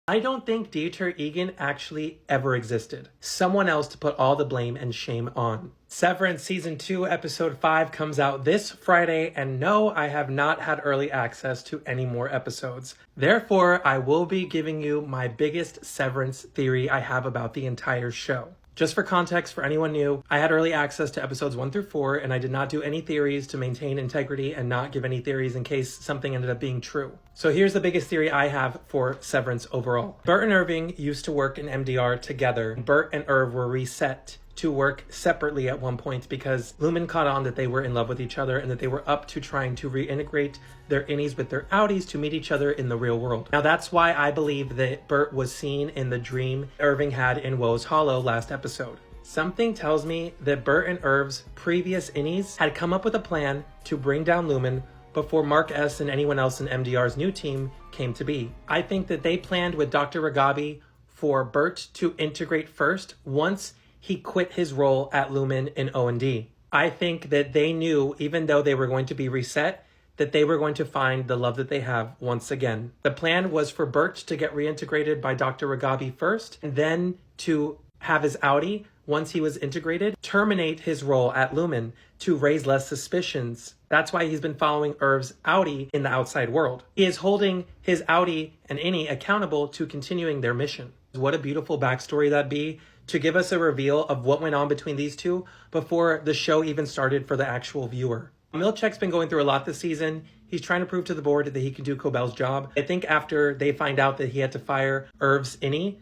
I don't think Dieter Egan actually ever existed. Someone else to put all the blame and shame on. Severance Season 2, Episode 5 comes out this Friday, and no, I have not had early access to any more episodes. Therefore, I will be giving you my biggest Severance theory I have about the entire show. Just for context, for anyone new, I had early access to episodes 1 through 4, and I did not do any theories to maintain integrity and not give any theories in case something ended up being true. So here's the biggest theory I have for Severance overall. Bert and Irving used to work in MDR together. Bert and Irv were reset to work separately at one point because Lumen caught on that they were in love with each other and that they were up to trying to reintegrate their innies with their outies to meet each other in the real world. Now that's why I believe that Bert was seen in the dream Irving had in Woe's Hollow last episode. Something tells me that Bert and Irv's previous innies had come up with a plan to bring down Lumen before Mark S. and anyone else in MDR's new team came to be. I think that they planned with Dr. Ragabi for Bert to integrate first once he quit his role at Lumen in O&D. I think that they knew, even though they were going to be reset, that they were going to find the love that they have once again. The plan was for Bert to get reintegrated by Dr. Ragabi first, and then to have his outie, once he was integrated, terminate his role at Lumen to raise less suspicions. That's why he's been following Irv's outie in the outside world. He is holding his outie and innie accountable to continuing their mission. What a beautiful backstory that'd be, to give us a reveal of what went on between these two before the show even started for the actual viewer. Milchek's been going through a lot this season. He's trying to prove to the board that he can do Cobell's job. I think after they find out that he had to fire Irv's innie,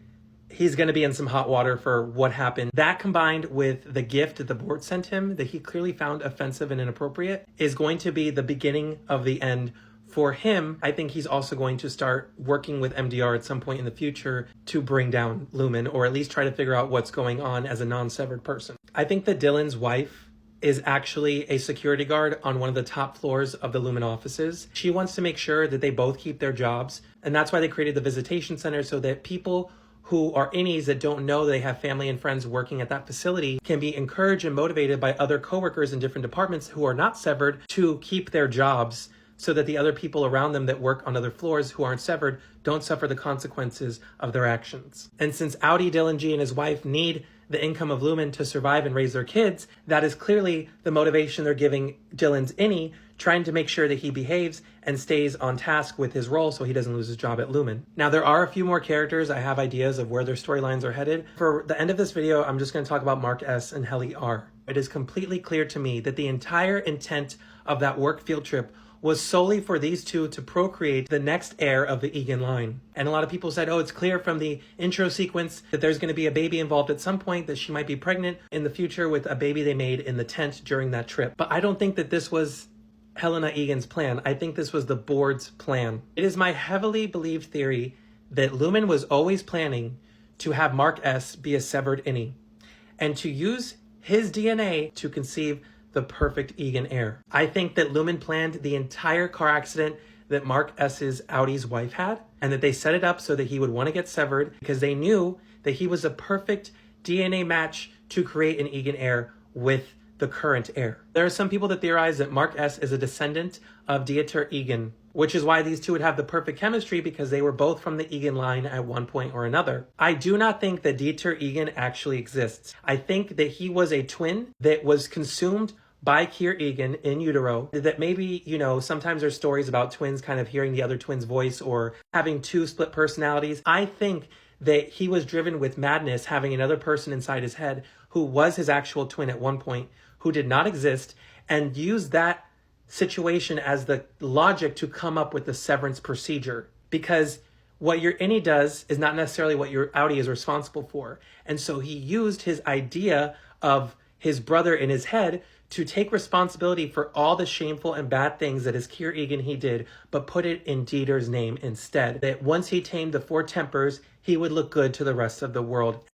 he's going to be in some hot water for what happened. That combined with the gift that the board sent him that he clearly found offensive and inappropriate is going to be the beginning of the end for him. I think he's also going to start working with MDR at some point in the future to bring down Lumen, or at least try to figure out what's going on as a non-severed person. I think that Dylan's wife is actually a security guard on one of the top floors of the Lumen offices. She wants to make sure that they both keep their jobs, and that's why they created the visitation center, so that people who are innies that don't know they have family and friends working at that facility can be encouraged and motivated by other coworkers in different departments who are not severed to keep their jobs, so that the other people around them that work on other floors who aren't severed don't suffer the consequences of their actions. And since Audi, Dylan G, and his wife need the income of Lumen to survive and raise their kids, that is clearly the motivation they're giving Dylan's innie, trying to make sure that he behaves and stays on task with his role so he doesn't lose his job at Lumen. Now, there are a few more characters. I have ideas of where their storylines are headed. For the end of this video, I'm just going to talk about Mark S. and Helly R. It is completely clear to me that the entire intent of that work field trip was solely for these two to procreate the next heir of the Egan line. And a lot of people said, oh, it's clear from the intro sequence that there's going to be a baby involved at some point, that she might be pregnant in the future with a baby they made in the tent during that trip. But I don't think that this was Helena Egan's plan. I think this was the board's plan. It is my heavily believed theory that Lumen was always planning to have Mark S. be a severed innie and to use his DNA to conceive the perfect Egan heir. I think that Lumen planned the entire car accident that Mark S.'s Audi's wife had, and that they set it up so that he would want to get severed because they knew that he was a perfect DNA match to create an Egan heir with the current heir. There are some people that theorize that Mark S. is a descendant of Dieter Egan, which is why these two would have the perfect chemistry because they were both from the Egan line at one point or another. I do not think that Dieter Egan actually exists. I think that he was a twin that was consumed by Keir Egan in utero, that maybe, sometimes there's stories about twins kind of hearing the other twin's voice or having two split personalities. I think that he was driven with madness, having another person inside his head who was his actual twin at one point, who did not exist, and used that situation as the logic to come up with the severance procedure. Because what your innie does is not necessarily what your outie is responsible for. And so he used his idea of his brother in his head to take responsibility for all the shameful and bad things that as Keir Egan he did, but put it in Dieter's name instead. That once he tamed the four tempers, he would look good to the rest of the world.